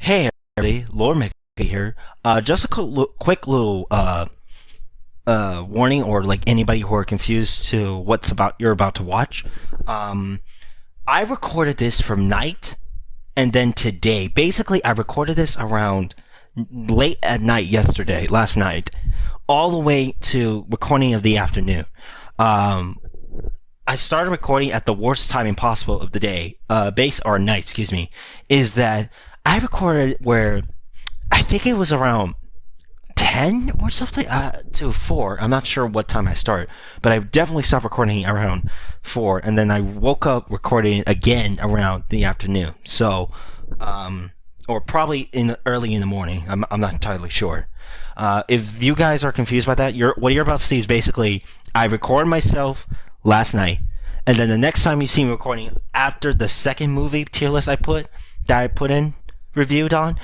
Hey everybody, Lord Mickey here. Just a quick little warning, or like anybody who are confused to what's about you're about to watch. Um, I recorded this from night and then today. Basically, I recorded this around late at night last night, all the way to recording of the afternoon. Um, I started recording at the worst timing possible of the day, or night, excuse me, is that I recorded where I think it was around 10 or something to 4. I'm not sure what time I started, but I definitely stopped recording around 4, and then I woke up recording again around the afternoon. So, or probably early in the morning. I'm not entirely sure. If you guys are confused by that, what you're about to see is basically I recorded myself last night, and then the next time you see me recording after the second movie tier list I put in reviewed on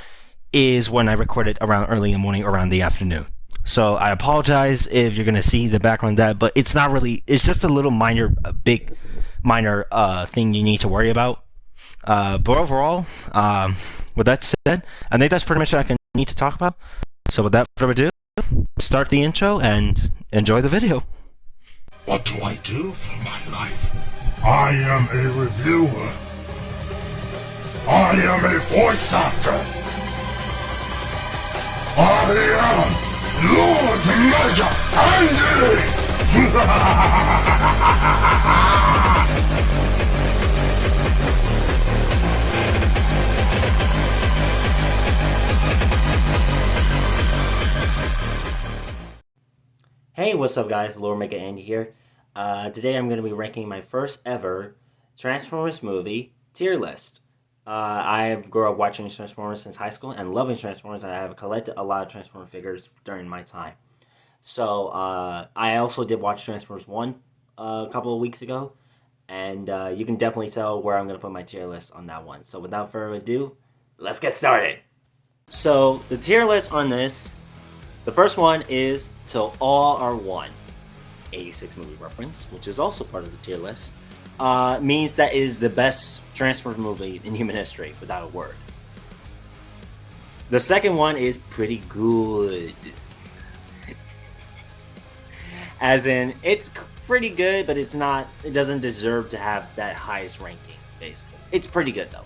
is when I recorded around early in the morning, around the afternoon. So I apologize if you're gonna see the background of that, but it's not really. It's just a little minor thing you need to worry about. But overall, with that said, I think that's pretty much what I need to talk about. So without further ado, start the intro and enjoy the video. What do I do for my life? I am a reviewer. I am a voice actor. I am Lord Mega Hey, what's up, guys? Lord Mega Andy here. Today I'm going to be ranking my first ever Transformers movie tier list. I grew up watching Transformers since high school and loving Transformers, and I have collected a lot of Transformers figures during my time. So I also did watch Transformers 1 a couple of weeks ago, and you can definitely tell where I'm going to put my tier list on that one. So without further ado, let's get started. So the tier list on this, the first one is Till All Are One. 86 movie reference, which is also part of the tier list, means that it is the best Transformers movie in human history, without a word. The second one is pretty good. As in, it's pretty good, but it doesn't deserve to have that highest ranking, basically. It's pretty good, though.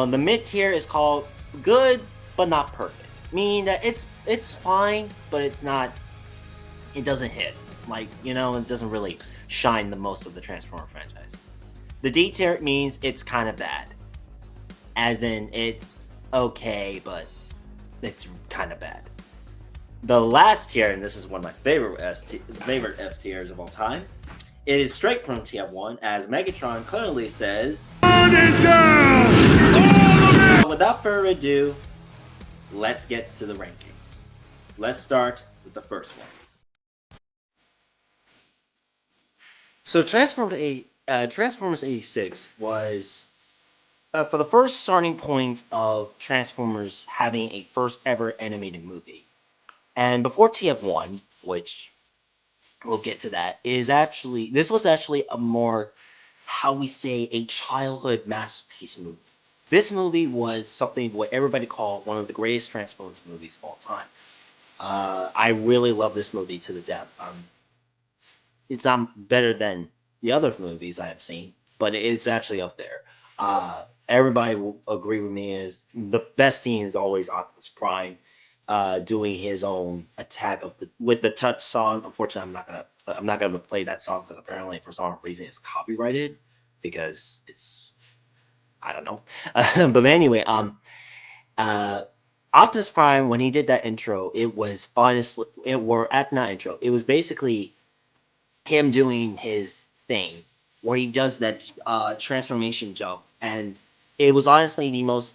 The mid-tier is called good, but not perfect. Meaning that it's fine, but it doesn't hit. It doesn't really shine the most of the Transformer franchise. The D tier means it's kind of bad. As in, it's okay, but it's kind of bad. The last tier, and this is one of my favorite F tiers of all time, it is straight from TF1, as Megatron clearly says, "Burn it down! Without further ado, let's get to the rankings. Let's start with the first one. So Transformers 86 was for the first starting point of Transformers having a first ever animated movie. And before TF1, which we'll get to that, this was actually a more, how we say, a childhood masterpiece movie. This movie was something what everybody called one of the greatest Transformers movies of all time. I really love this movie to the death. It's not better than the other movies I have seen, but it's actually up there. Everybody will agree with me is the best scene is always Optimus Prime doing his own attack with the touch song. Unfortunately, I'm not gonna play that song because apparently for some reason it's copyrighted because it's, I don't know. But anyway, uh, Optimus Prime, when he did that intro, it was honestly not intro. It was basically him doing his thing where he does that transformation jump, and it was honestly the most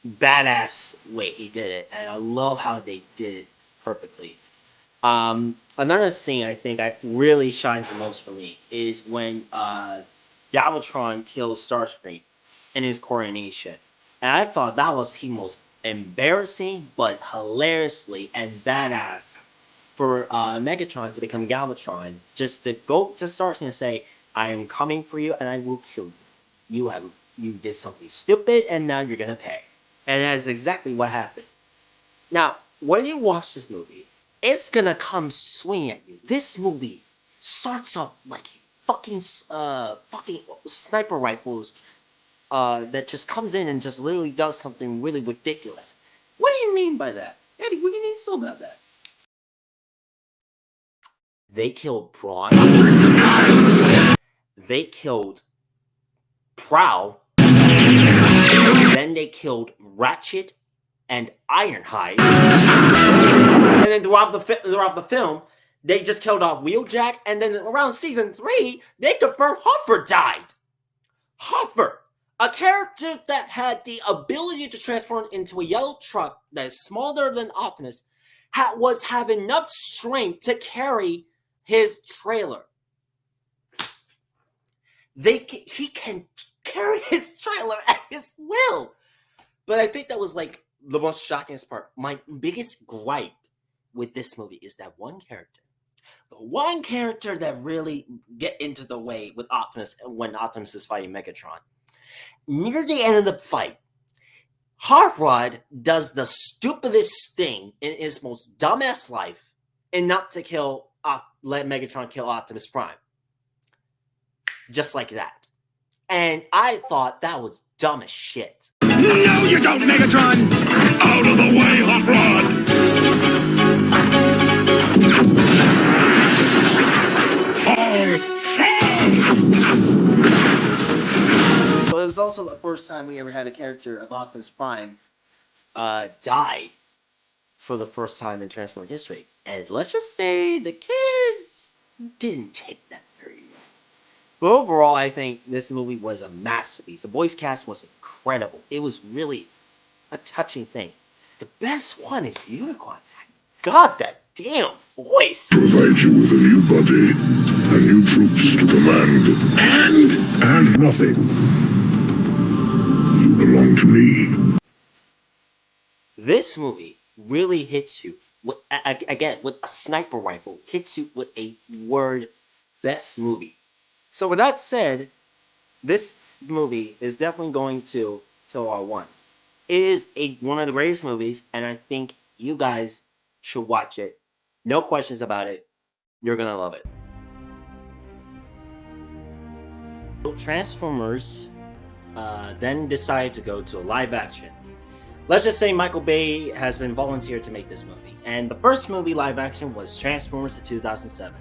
badass way he did it, and I love how they did it perfectly. Another thing I think I really shines the most for me is when Galvatron kills Starscream in his coronation, and I thought that was the most embarrassing but hilariously and badass for Megatron to become Galvatron, just to go to Starscream and say, "I am coming for you, and I will kill you. You did something stupid, and now you're gonna pay." And that is exactly what happened. Now, when you watch this movie, it's gonna come swing at you. This movie starts off like fucking sniper rifles that just comes in and just literally does something really ridiculous. What do you mean by that? Eddie, what do you mean so about that? They killed Braun. They killed Prowl. Then they killed Ratchet and Ironhide. And then throughout the film, they just killed off Wheeljack. And then around season 3, they confirmed Hopper died. Hopper, a character that had the ability to transform into a yellow truck that is smaller than Optimus, was have enough strength to carry his trailer. He can carry his trailer at his will. But I think that was like the most shocking part. My biggest gripe with this movie is that one character. The one character that really get into the way with Optimus when Optimus is fighting Megatron. Near the end of the fight, Hot Rod does the stupidest thing in his most dumbass life, and not to let Megatron kill Optimus Prime. Just like that. And I thought that was dumb as shit. No, you don't, Megatron! Out of the way, Hot Rod! But it was also the first time we ever had a character of Optimus Prime die for the first time in Transformers history. And let's just say the kids didn't take that very well. But overall, I think this movie was a masterpiece. The voice cast was incredible. It was really a touching thing. The best one is Unicorn. God, that damn voice! Provide you with a new body, and new troops to command, and nothing. You belong to me. This movie really hits you with, again, with a sniper rifle, hits you with a word best movie. So with that said, this movie is definitely going to R1. It is one of the greatest movies, and I think you guys should watch it. No questions about it. You're gonna love it. Transformers then decided to go to a live action. Let's just say Michael Bay has been volunteered to make this movie. And the first movie live action was Transformers of 2007.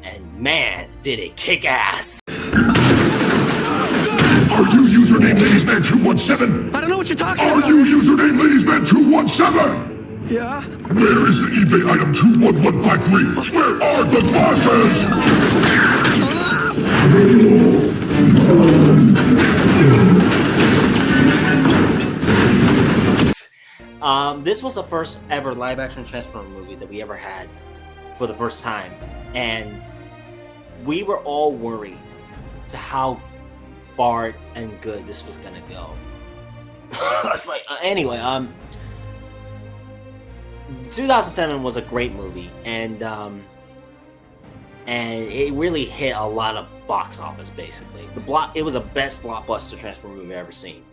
And man, did it kick ass! Are you username LadiesMan217? I don't know what you're talking Are about. you username LadiesMan217? Yeah? Where is the eBay item 21153? Where are the glasses? This was the first ever live action Transformers movie that we ever had for the first time. And we were all worried to how far and good this was gonna go. Anyway, 2007 was a great movie, and it really hit a lot of box office. Basically, it was the best blockbuster Transformers movie I've ever seen.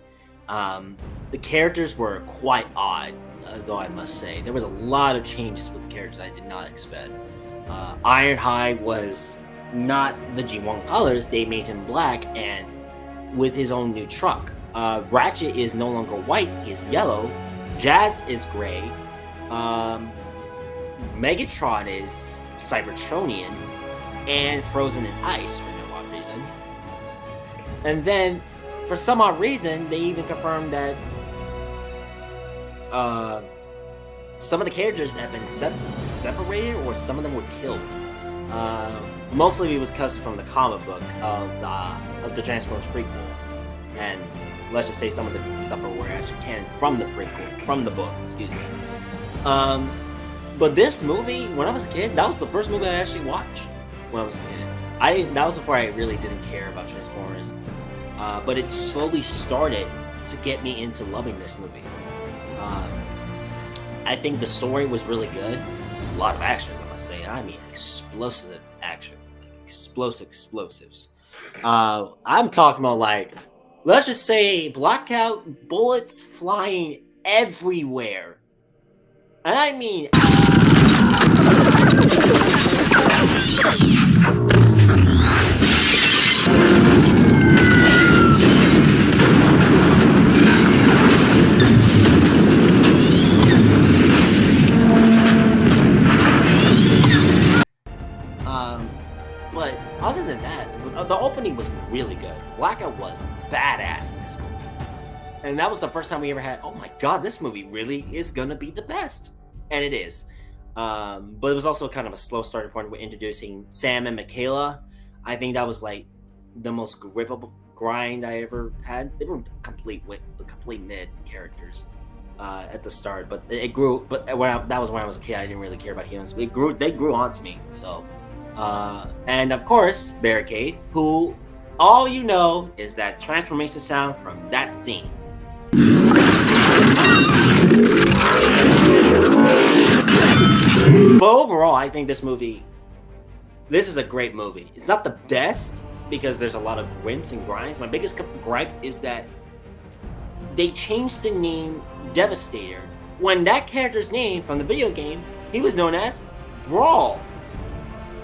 The characters were quite odd, though I must say there was a lot of changes with the characters I did not expect. Ironhide was not the G1 colors; they made him black and with his own new truck. Ratchet is no longer white; he's yellow. Jazz is gray. Megatron is Cybertronian and frozen in ice for no odd reason. And then, for some odd reason, they even confirmed that some of the characters have been separated, or some of them were killed. Mostly it was cut from the comic book of the Transformers prequel, and let's just say some of the stuff were actually canon from the prequel, from the book. Excuse me. But this movie, when I was a kid, that was the first movie I actually watched when I was a kid. That was before I really didn't care about Transformers. But it slowly started to get me into loving this movie. I think the story was really good. A lot of actions, I must say. I mean, explosive actions. Like explosives. I'm talking about like let's just say blackout, bullets flying everywhere. And I mean, but other than that, the opening was really good. Blackout was badass in this movie. And that was the first time we ever had, oh my god, this movie really is gonna be the best. And it is. But it was also kind of a slow starting point with introducing Sam and Michaela. I think that was like the most grippable grind I ever had. They were complete mid characters at the start, but it grew. But that was when I was a kid. I didn't really care about humans. They grew onto me. So, and of course, Barricade, who all you know is that transformation sound from that scene. But overall, I think this is a great movie. It's not the best because there's a lot of grimps and grinds. My biggest gripe is that they changed the name Devastator when that character's name from the video game, he was known as Brawl.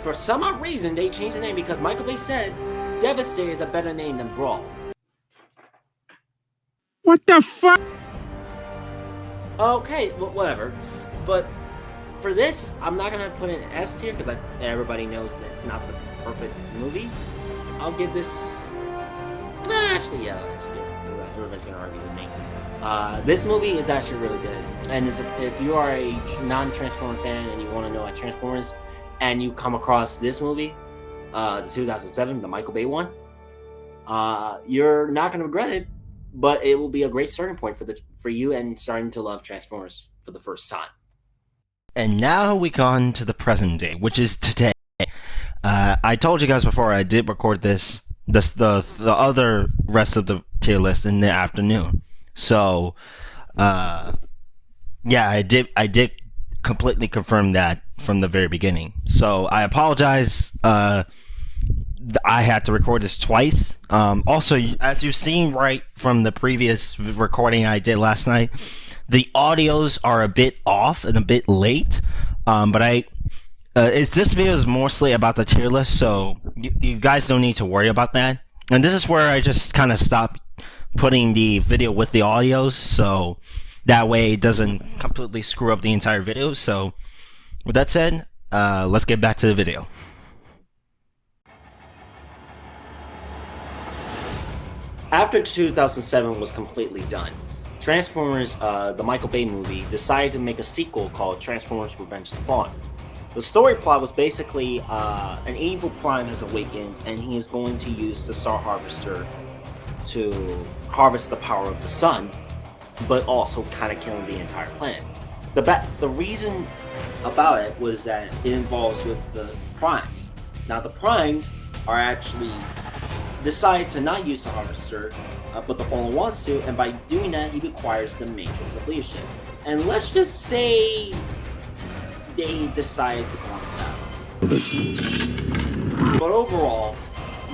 For some odd reason, they changed the name because Michael Bay said Devastator is a better name than Brawl. What the fuck? Okay, well, whatever. But for this, I'm not gonna put an S tier because everybody knows that it's not the perfect movie. I'll give this. Actually, yeah, S tier. Everybody's gonna argue with me. This movie is actually really good, and if you are a non-Transformer fan and you want to know what Transformers, and you come across this movie, the 2007, the Michael Bay one, you're not gonna regret it. But it will be a great starting point for you and starting to love Transformers for the first time. And now we go on to the present day, which is today. I told you guys before I did record the other rest of the tier list in the afternoon. So, yeah, I did completely confirm that from the very beginning. So I apologize. I had to record this twice. Also, as you've seen right from the previous recording I did last night, the audios are a bit off and a bit late. But this video is mostly about the tier list, so you guys don't need to worry about that. And this is where I just kind of stopped putting the video with the audios, so that way it doesn't completely screw up the entire video. So, with that said, let's get back to the video. After 2007 was completely done, Transformers, the Michael Bay movie, decided to make a sequel called Transformers Revenge of the Fallen. The story plot was basically an evil Prime has awakened and he is going to use the Star Harvester to harvest the power of the sun, but also kind of killing the entire planet. The reason about it was that it involves with the Primes. Now the Primes are actually decide to not use the Harvester, but the Fallen wants to, and by doing that, he requires the Matrix of leadership. And let's just say they decided to go on that. But overall,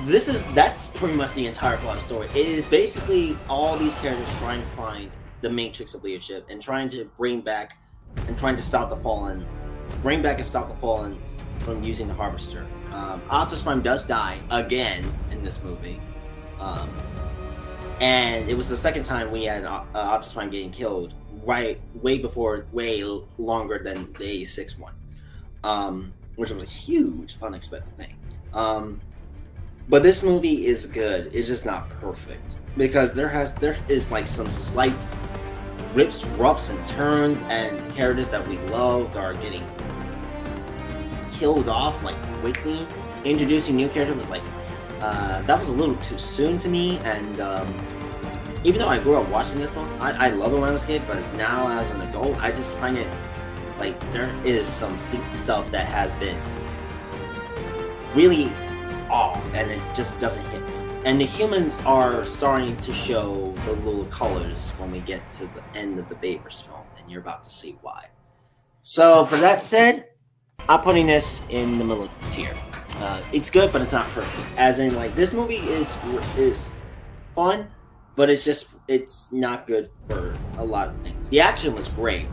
that's pretty much the entire plot story. It is basically all these characters trying to find the Matrix of leadership and trying to bring back and trying to stop the Fallen, bring back and stop the Fallen from using the Harvester. Optimus Prime does die again in this movie, and it was the second time we had Optimus Prime getting killed, way longer than the 86 one, which was a huge unexpected thing. But this movie is good. It's just not perfect because there is like some slight rips, roughs, and turns, and characters that we loved are getting killed off like quickly. Introducing new characters was like that was a little too soon to me, and even though I grew up watching this one, I love it when I was a kid, but now as an adult I just find it like there is some stuff that has been really off and it just doesn't hit me. And the humans are starting to show the little colors when we get to the end of the Bayverse film, and you're about to see why. So for that said, I'm putting this in the middle tier. It's good, but it's not perfect. As in, like, this movie is fun, but it's not good for a lot of things. The action was great,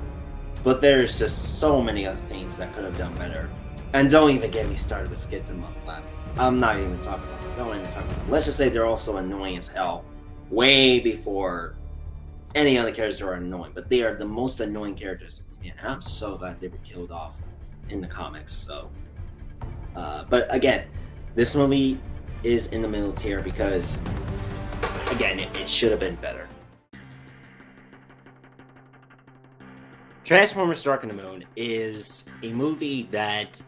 but there's just so many other things that could have done better. And don't even get me started with skits and Mufflap. I'm not even talking about them. Don't even talk about them. Let's just say they're also annoying as hell, way before any other characters are annoying. But they are the most annoying characters, and I'm so glad they were killed off in the comics. So, but again, this movie is in the middle tier because, again, it should have been better. Transformers Dark of the Moon is a movie that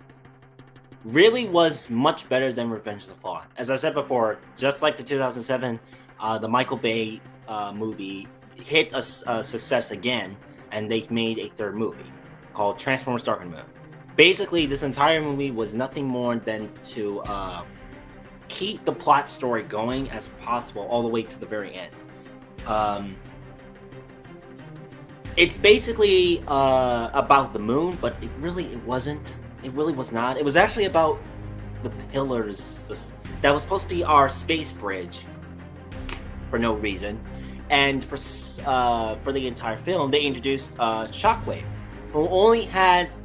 really was much better than Revenge of the Fallen. As I said before, just like the 2007, the Michael Bay movie hit a success again, and they made a third movie called Transformers Dark of the Moon. Basically, this entire movie was nothing more than to keep the plot story going as possible all the way to the very end. It's basically about the moon, but it wasn't. It really was not. It was actually about the pillars that was supposed to be our space bridge for no reason. And for the entire film, they introduced Shockwave, who only has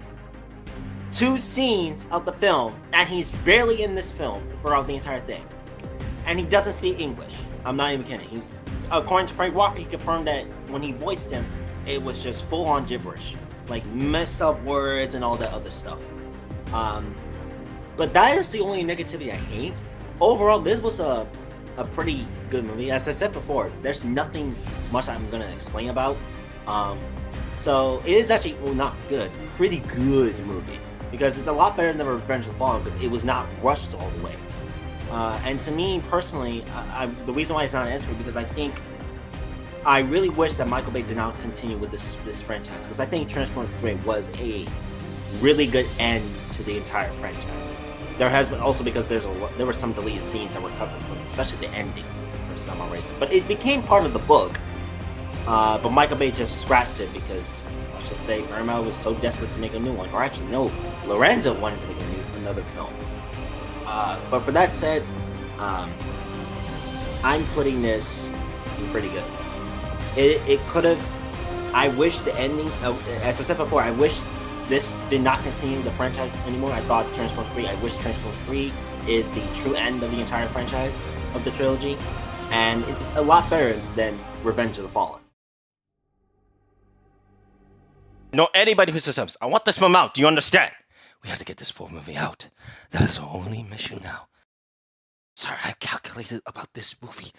2 scenes of the film, and he's barely in this film throughout the entire thing. And he doesn't speak English. I'm not even kidding. He's, according to Frank Walker, he confirmed that when he voiced him, it was just full-on gibberish, like messed up words and all that other stuff. But that is the only negativity I hate. Overall, this was a pretty good movie. As I said before, there's nothing much I'm gonna explain about. So it is actually, well, not good, pretty good movie, because it's a lot better than Revenge of the Fallen because it was not rushed all the way. And to me personally, the reason why it's not an S because I really wish that Michael Bay did not continue with this franchise, because I think Transformers 3 was a really good end to the entire franchise. There has been also because there were some deleted scenes that were cut from, especially the ending for some reason. But it became part of the book. But Michael Bay just scratched it because, let's just say, Paramount was so desperate to make a new one. Or actually, no, Lorenzo wanted to make another film. But for that said, I'm putting this pretty good. It could have. I wish the ending. As I said before, I wish this did not continue the franchise anymore. I thought Transformers 3. I wish Transformers 3 is the true end of the entire franchise of the trilogy, and it's a lot better than Revenge of the Fallen. No, anybody who says, I want this film out. Do you understand? We have to get this full movie out. That is our only mission now. Sorry, I calculated about this movie.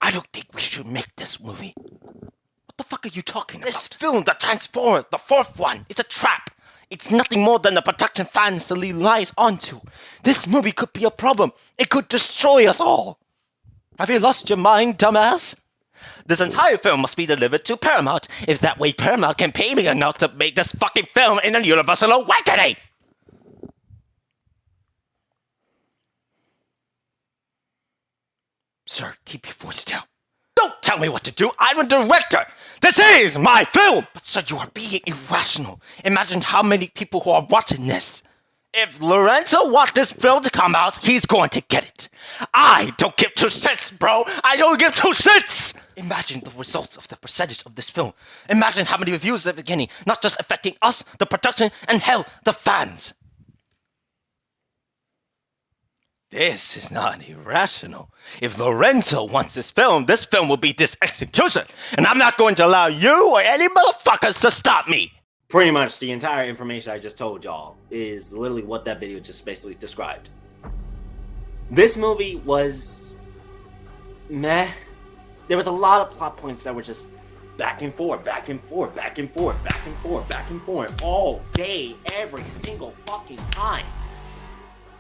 I don't think we should make this movie. What the fuck are you talking about? This film, the Transformer, the 4th one, it's a trap. It's nothing more than a production fans to lead lies onto. This movie could be a problem. It could destroy us all. Have you lost your mind, dumbass? This entire film must be delivered to Paramount. If that way Paramount can pay me enough to make this fucking film in a Universal Awakening. Sir, keep your voice down. Don't tell me what to do. I'm a director. This is my film. But sir, you are being irrational. Imagine how many people who are watching this. If Lorenzo wants this film to come out, he's going to get it. I don't give 2 cents, bro. I don't give 2 cents. Imagine the results of the percentage of this film. Imagine how many reviews at the beginning, not just affecting us, the production, and hell, the fans. This is not irrational. If Lorenzo wants this film will be this execution. And I'm not going to allow you or any motherfuckers to stop me. Pretty much the entire information I just told y'all is literally what that video just basically described. This movie was meh. There was a lot of plot points that were just back and forth, back and forth, back and forth, back and forth, back and forth, all day, every single fucking time.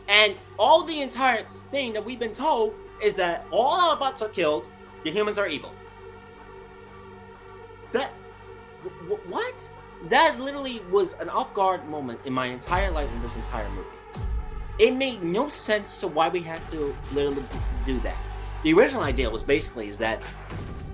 And all the entire thing that we've been told is that all our Autobots are killed, the humans are evil. What? That literally was an off-guard moment in my entire life in this entire movie. It made no sense to why we had to literally do that. The original idea was basically is that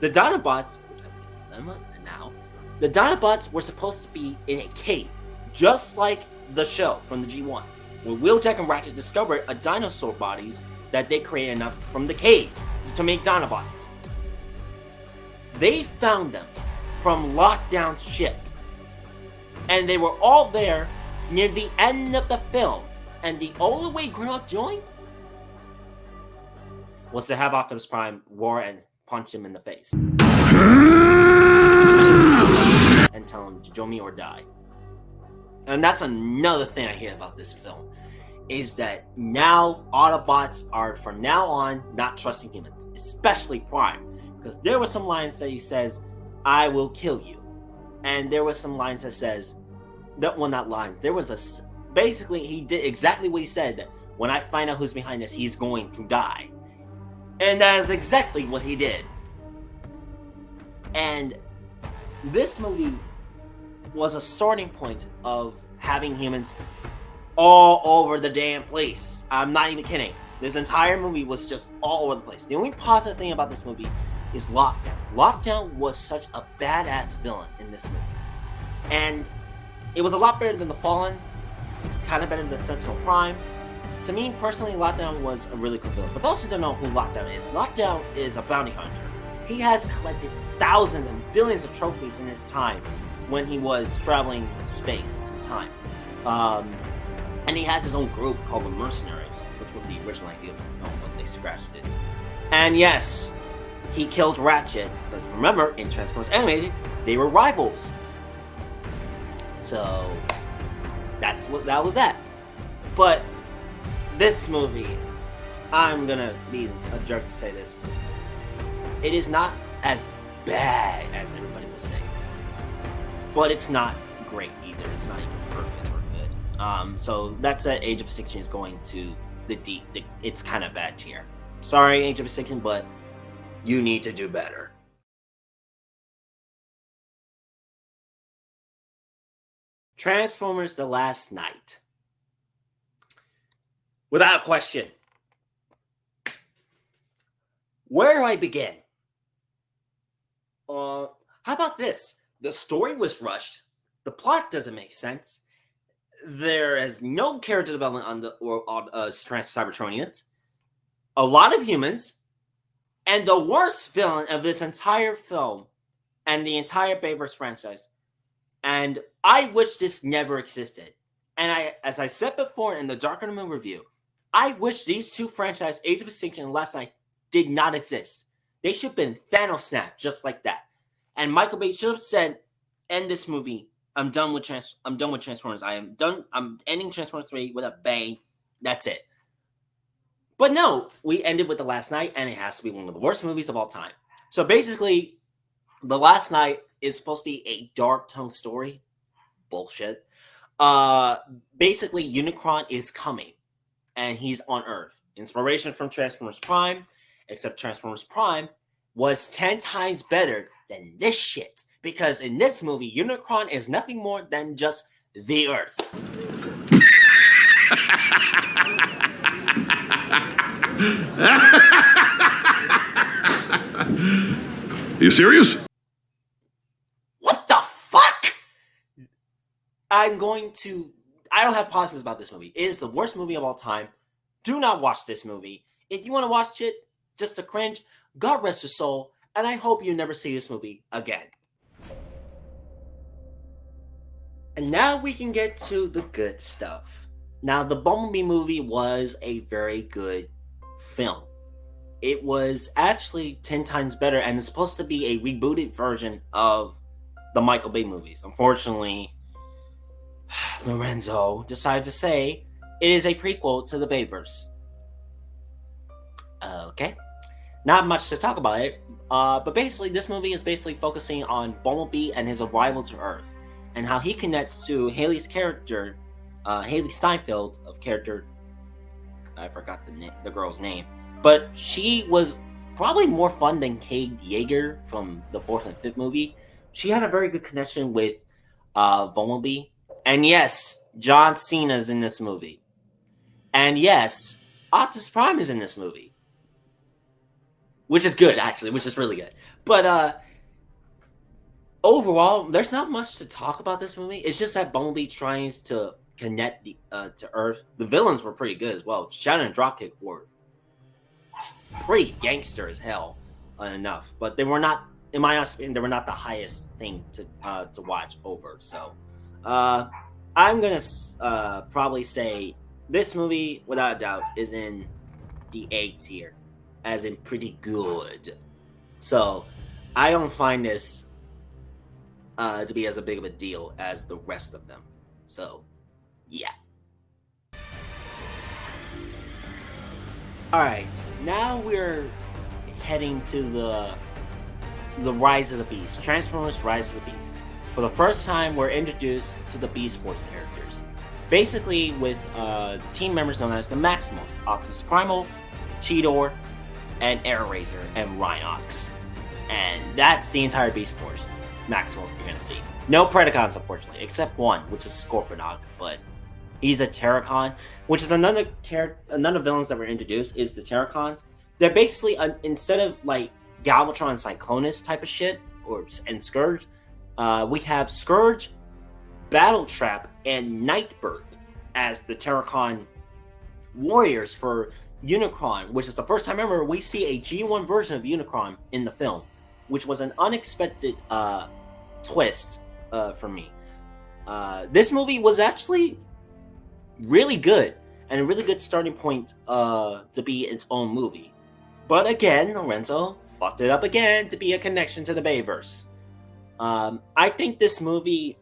the Dinobots, which I will get to them now, the Dinobots were supposed to be in a cave, just like the show from the G1. Where Wheeljack and Ratchet discovered a dinosaur bodies that they created from the cave to make Dinobots. They found them from Lockdown's ship. And they were all there near the end of the film. And the only way Grimlock joined was to have Optimus Prime roar and punch him in the face. And tell him to join me or die. And that's another thing I hate about this film. Is that now Autobots are from now on not trusting humans. Especially Prime. Because there were some lines that he says, I will kill you. And there were some lines that says, well, not lines. There was basically he did exactly what he said. That when I find out who's behind this, he's going to die. And that is exactly what he did. And this movie was a starting point of having humans all over the damn place. I'm not even kidding. This entire movie was just all over the place. The only positive thing about this movie is Lockdown. Lockdown was such a badass villain in this movie. And it was a lot better than The Fallen, kind of better than Sentinel Prime. To me, personally, Lockdown was a really cool villain. But those who don't know who Lockdown is a bounty hunter. He has collected thousands and billions of trophies in his time when he was traveling space and time. And he has his own group called the Mercenaries, which was the original idea for the film, but they scratched it. And yes, he killed Ratchet, because remember, in Transformers Animated, they were rivals. So, that was that. But, this movie, I'm gonna be a jerk to say this. It is not as bad as everybody will say. But it's not great either. It's not even perfect or good. So that said, Age of Extinction is going to it's kind of bad tier. Sorry, Age of Extinction, but you need to do better. Transformers: The Last Knight. Without question. Where do I begin? How about this? The story was rushed. The plot doesn't make sense. There is no character development on Cybertronians. A lot of humans. And the worst villain of this entire film and the entire Bayverse franchise. And I wish this never existed. And as I said before in the Dark Moon review, I wish these two franchises, Age of Extinction and Last Night, did not exist. They should have been Thanos snapped just like that. And Michael Bay should have said, "End this movie. I'm done with Transformers. I am done. I'm ending Transformers 3 with a bang. That's it." But no, we ended with The Last Night, and it has to be one of the worst movies of all time. So basically, The Last Night is supposed to be a dark tone story. Bullshit. Basically, Unicron is coming, and he's on Earth. Inspiration from Transformers Prime, except Transformers Prime was 10 times better than this shit. Because in this movie, Unicron is nothing more than just the Earth. Are you serious? What the fuck? I don't have positives about this movie. It is the worst movie of all time. Do not watch this movie. If you want to watch it just to cringe, God rest your soul, and I hope you never see this movie again. And now we can get to the good stuff. Now, the Bumblebee movie was a very good film. It was actually 10 times better, and it's supposed to be a rebooted version of the Michael Bay movies. Unfortunately, Lorenzo decided to say it is a prequel to the Bayverse. Okay. Not much to talk about it, but basically this movie is basically focusing on Bumblebee and his arrival to Earth, and how he connects to Haley's character, Haley Steinfeld of character, I forgot the girl's name, but she was probably more fun than Kate Yeager from the 4th and 5th movie. She had a very good connection with Bumblebee, and yes, John Cena's in this movie, and yes, Optimus Prime is in this movie. Which is good, actually, which is really good. But overall, there's not much to talk about this movie. It's just that Bumblebee tries to connect to Earth. The villains were pretty good as well. Shadow and Dropkick were pretty gangster as hell enough. But they were not in my opinion, they were not the highest thing to watch over. So, I'm gonna probably say this movie, without a doubt, is in the A tier, as in pretty good. So, I don't find this to be as a big of a deal as the rest of them. So, yeah. All right, now we're heading to the Rise of the Beast, Transformers: Rise of the Beast. For the first time, we're introduced to the Beast Force characters, basically with team members known as the Maximals: Optimus Primal, Cheetor, and Air Razor, and Rhinox. And that's the entire Beast Force Maximals you're gonna see. No Predacons, unfortunately, except one, which is Scorponok, but he's a Terracon, which is another villains that were introduced is the Terracons. They're basically instead of like Galvatron, Cyclonus type of shit, and Scourge, we have Scourge, Battletrap, and Nightbird as the Terracon warriors for Unicron, which is the first time ever we see a G1 version of Unicron in the film, which was an unexpected twist for me. This movie was actually really good, and a really good starting point to be its own movie. But again, Lorenzo fucked it up again to be a connection to the Bayverse. I think this movie,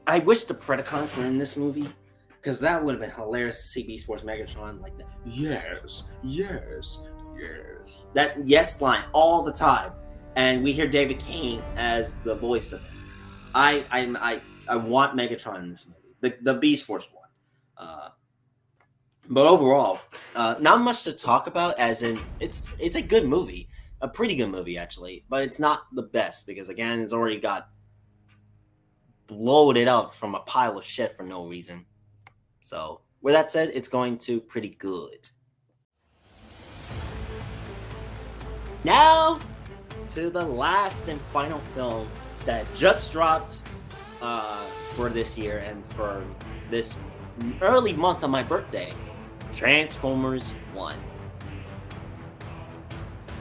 I wish the Predacons were in this movie, because that would have been hilarious to see Beast Force Megatron like that. Yes, yes, yes. That yes line all the time. And we hear David Kane as the voice of it. I want Megatron in this movie. The Beast Force one. But overall, not much to talk about, as in it's a good movie. A pretty good movie, actually. But it's not the best, because again, it's already got bloated up from a pile of shit for no reason. So, with that said, it's going to pretty good. Now, to the last and final film that just dropped for this year and for this early month of my birthday, Transformers 1.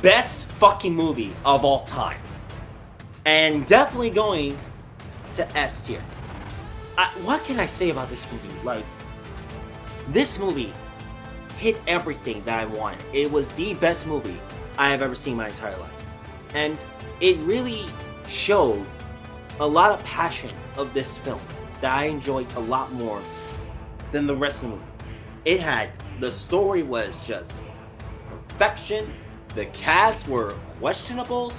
Best fucking movie of all time. And definitely going to S tier. What can I say about this movie? Like, this movie hit everything that I wanted. It was the best movie I have ever seen in my entire life. And it really showed a lot of passion of this film that I enjoyed a lot more than the rest of the movie. It had, the story was just perfection. The cast were questionable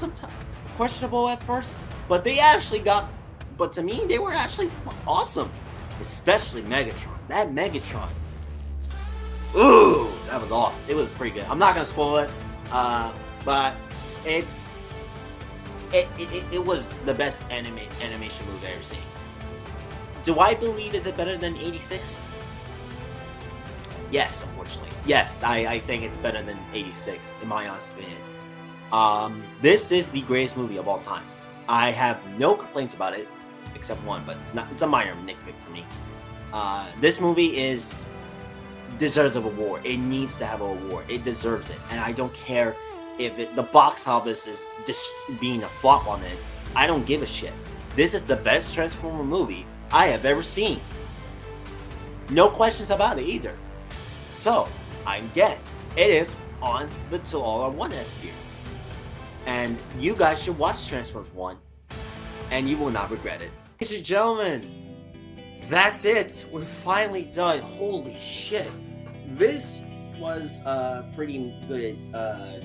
at first, but to me, they were actually awesome. Especially Megatron. That Megatron. Ooh, that was awesome. It was pretty good. I'm not gonna spoil it, but it was the best animation movie I've ever seen. Do I believe is it better than 86? Yes, unfortunately. Yes, I think it's better than 86, in my honest opinion. This is the greatest movie of all time. I have no complaints about it, except one, but it's a minor nitpick for me. This movie deserves an award. It needs to have an award. It deserves it. And I don't care if the box office is just being a flop on it. I don't give a shit. This is the best Transformer movie I have ever seen. No questions about it either. So, again, it is on the 2-all-on-1 S tier. And you guys should watch Transformers 1, and you will not regret it. Ladies and gentlemen, that's it. We're finally done. Holy shit. This was a pretty good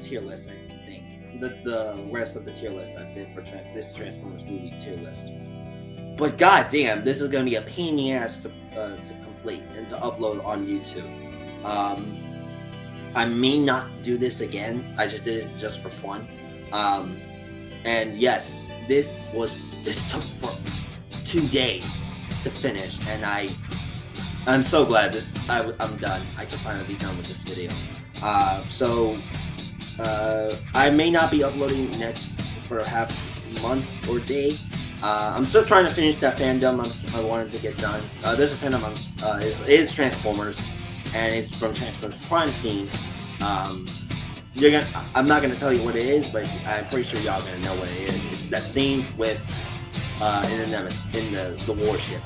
tier list, I think. The rest of the tier list I've did for this Transformers movie tier list. But goddamn, this is going to be a pain in the ass to complete and to upload on YouTube. I may not do this again. I just did it just for fun. And yes, this took for 2 days to finish, and I'm so glad I'm done. I can finally be done with this video. So I may not be uploading next for a half month or day. I'm still trying to finish that fandom I wanted to get done. There's a fandom is Transformers, and it's from Transformers Prime Scene. I'm not gonna tell you what it is, but I'm pretty sure y'all gonna know what it is. It's that scene with in the Nemesis in the warship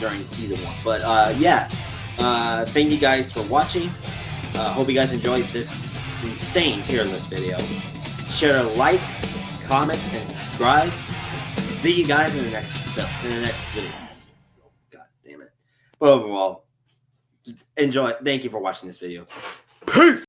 during season 1. But thank you guys for watching. Hope you guys enjoyed this insane tier list video. Share, like, comment, and subscribe. See you guys in the next video. God damn it. But overall, enjoy. Thank you for watching this video. Peace.